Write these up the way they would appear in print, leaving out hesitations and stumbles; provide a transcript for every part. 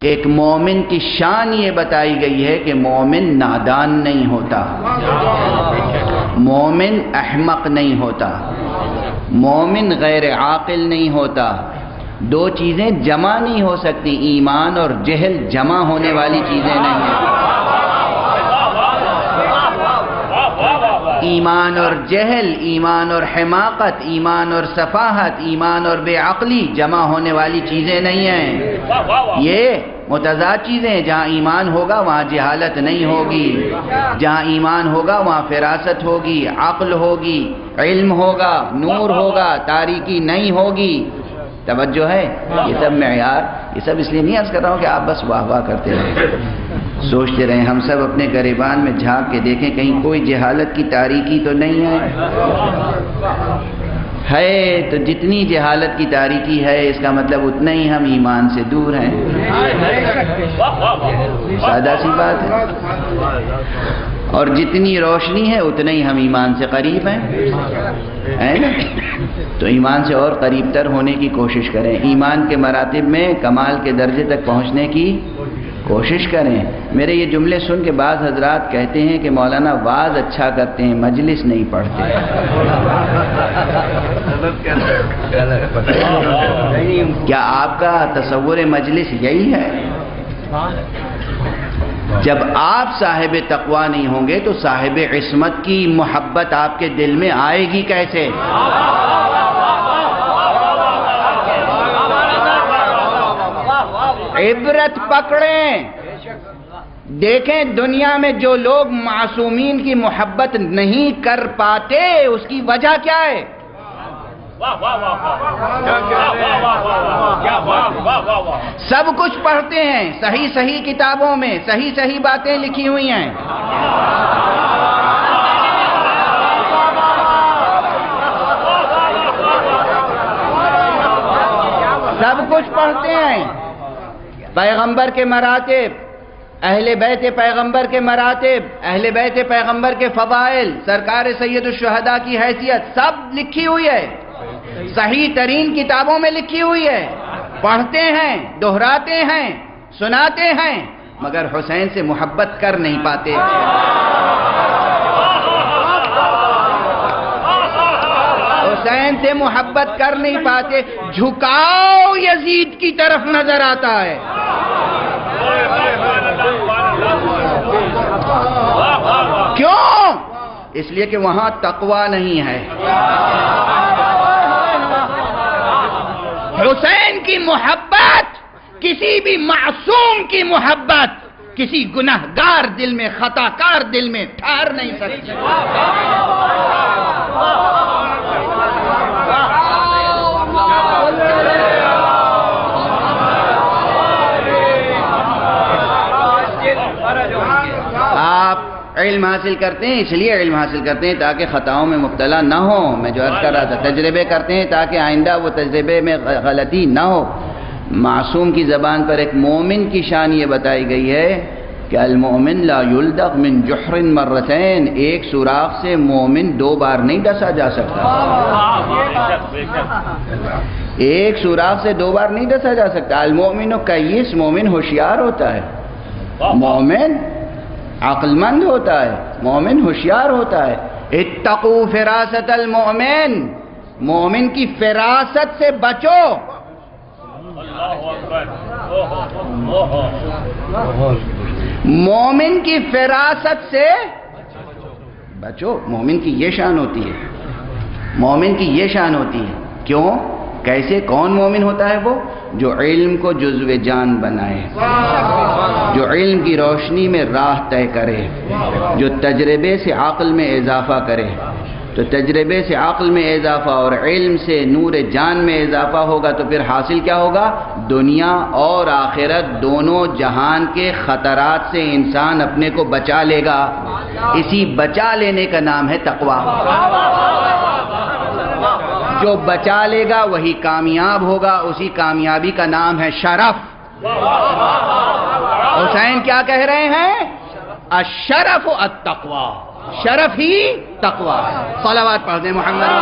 ایک مومن کی شان یہ بتائی گئی ہے کہ مومن نادان نہیں ہوتا، مومن احمق نہیں ہوتا، مومن غیر عاقل نہیں ہوتا۔ دو چیزیں جمع نہیں ہو سکتی، ایمان اور جہل جمع ہونے والی چیزیں نہیں ہیں۔ ایمان اور جہل، ایمان اور حماقت، ایمان اور سفاہت، ایمان اور بے عقلی جمع ہونے والی چیزیں نہیں ہیں، یہ متضاد چیزیں ہیں۔ جہاں ایمان ہوگا وہاں جہالت نہیں ہوگی، جہاں ایمان ہوگا وہاں فراست ہوگی، عقل ہوگی، علم ہوگا، نور ہوگا، تاریکی نہیں ہوگی۔ توجہ ہے؟ یہ سب معیار، یہ سب اس لیے نہیں عرض کر رہا ہوں کہ آپ بس واہ واہ کرتے رہیں، سوچتے رہیں۔ ہم سب اپنے گریبان میں جھانک کے دیکھیں کہیں کوئی جہالت کی تاریکی تو نہیں ہے تو جتنی جہالت کی تاریکی ہے اس کا مطلب اتنا ہی ہم ایمان سے دور ہیں۔ سادہ سی بات ہے۔ اور جتنی روشنی ہے اتنا ہی ہم ایمان سے قریب ہیں، ہے نا؟ تو ایمان سے اور قریب تر ہونے کی کوشش کریں، ایمان کے مراتب میں کمال کے درجے تک پہنچنے کی کوشش کریں۔ میرے یہ جملے سن کے بعض حضرات کہتے ہیں کہ مولانا واعظ اچھا کرتے ہیں، مجلس نہیں پڑھتے۔ کیا آپ کا تصور مجلس یہی ہے؟ جب آپ صاحب تقوی نہیں ہوں گے تو صاحب عصمت کی محبت آپ کے دل میں آئے گی کیسے؟ عبرت پکڑیں، دیکھیں دنیا میں جو لوگ معصومین کی محبت نہیں کر پاتے اس کی وجہ کیا ہے؟ سب کچھ پڑھتے ہیں، صحیح صحیح کتابوں میں صحیح صحیح باتیں لکھی ہوئی ہیں، سب کچھ پڑھتے ہیں، پیغمبر کے مراتب، اہل بیت پیغمبر کے مراتب، اہل بیت پیغمبر کے فضائل، سرکار سید الشہداء کی حیثیت سب لکھی ہوئی ہے، صحیح ترین کتابوں میں لکھی ہوئی ہے، پڑھتے ہیں، دہراتے ہیں، سناتے ہیں، مگر حسین سے محبت کر نہیں پاتے۔ حسین سے محبت کر نہیں پاتے، جھکاؤ یزید کی طرف نظر آتا ہے۔ کیوں؟ اس لیے کہ وہاں تقوی نہیں ہے۔ حسین کی محبت کسی بھی معصوم کی محبت کسی گناہگار دل میں، خطا کار دل میں ٹھہر نہیں سکتی۔ آپ علم حاصل کرتے ہیں، اس لیے علم حاصل کرتے ہیں تاکہ خطاؤں میں مبتلا نہ ہو۔ میں جو عرض کر رہا تھا، تجربے کرتے ہیں تاکہ آئندہ وہ تجربے میں غلطی نہ ہو۔ معصوم کی زبان پر ایک مومن کی شان یہ بتائی گئی ہے کہ المؤمن لا یلدغ من جحر مرتين، ایک سوراخ سے مومن دو بار نہیں ڈسا جا سکتا، ایک سوراخ سے دو بار نہیں ڈسا جا سکتا۔ المؤمن کیس، مومن ہوشیار ہوتا ہے، مومن عقل مند ہوتا ہے، مومن ہوشیار ہوتا ہے۔ اتقوا فراست المؤمن، مومن کی فراست سے بچو۔ مومن کی فراست سے بچو، مومن کی یہ شان ہوتی ہے، مومن کی یہ شان ہوتی ہے۔ کیوں؟ کیسے؟ کون مومن ہوتا ہے وہ؟ جو علم کو جزو جان بنائے، جو علم کی روشنی میں راہ طے کرے، جو تجربے سے عقل میں اضافہ کرے۔ تو تجربے سے عقل میں اضافہ اور علم سے نور جان میں اضافہ ہوگا تو پھر حاصل کیا ہوگا؟ دنیا اور آخرت دونوں جہان کے خطرات سے انسان اپنے کو بچا لے گا۔ اسی بچا لینے کا نام ہے تقوی۔ جو بچا لے گا وہی کامیاب ہوگا، اسی کامیابی کا نام ہے شرف۔ حسین کیا کہہ رہے ہیں؟ الشرف التقوی، شرف ہی تقوی ہے۔ صلوات پڑھ دیں محمد۔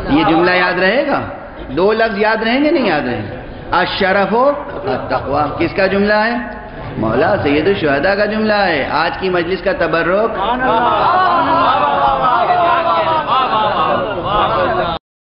یہ جملہ یاد رہے گا؟ دو لفظ یاد رہیں گے نہیں یاد رہیں گے؟ الشرف و التقوی کس کا جملہ ہے؟ مولا سید الشہداء کا جملہ ہے. آج کی مجلس کا تبرک